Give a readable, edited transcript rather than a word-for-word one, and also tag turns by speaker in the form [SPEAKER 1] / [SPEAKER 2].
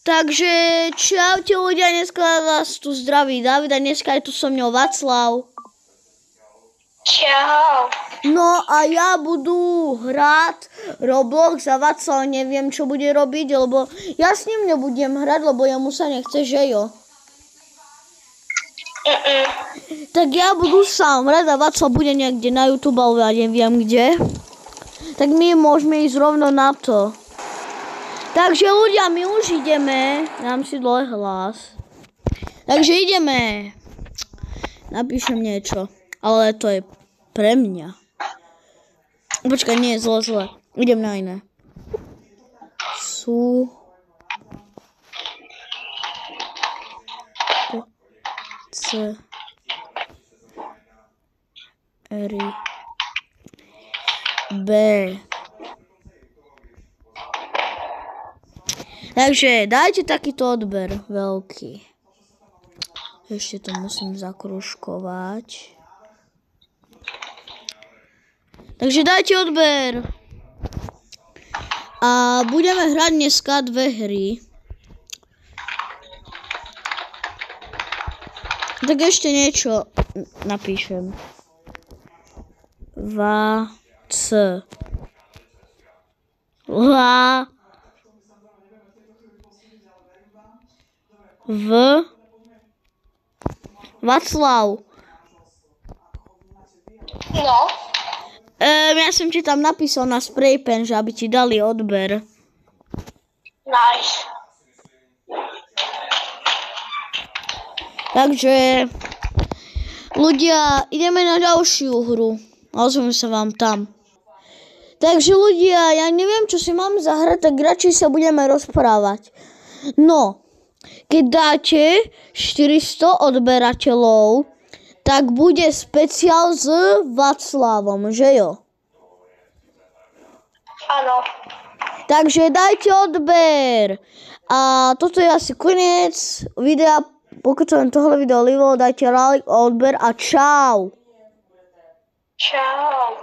[SPEAKER 1] Takže čaute ľudia, dneska vás tu zdraví David a dneska je tu so mňou Václav.
[SPEAKER 2] Čau.
[SPEAKER 1] No a ja budu hrať Roblox a Václav neviem čo bude robiť, lebo ja s ním nebudem hrať, lebo jemu sa nechce, že jo? Tak ja budu sám hrať a Václav bude niekde na YouTube, ale ja neviem kde. Tak my môžeme ísť rovno na to. Takže ľudia, my už ideme. Dám si dole hlas. Takže ideme. Napíšem niečo. Ale to je pre mňa. Počkaj, nie, zle. Idem na iné. Sú... C... R... B... Takže dajte takýto odber veľký. Ešte to musím zakružkovať. Takže dajte odber. A budeme hrať dneska 2 hry. Tak ešte niečo napíšem. Václav.
[SPEAKER 2] No.
[SPEAKER 1] Ja som ti tam napísal na spraypen, že aby ti dali odber.
[SPEAKER 2] Nice.
[SPEAKER 1] Takže ľudia, ideme na ďalšiu hru. Ozvem sa vám tam. Takže ľudia, ja neviem, čo si mám zahrať, tak radšej sa budeme rozprávať. No, keď dáte 400 odberateľov, tak bude speciál s Václavom, že jo?
[SPEAKER 2] Áno.
[SPEAKER 1] Takže dajte odber. A toto je asi koniec videa. Pokud sa vám tohle video líbilo, dajte like, odber a čau.
[SPEAKER 2] Čau.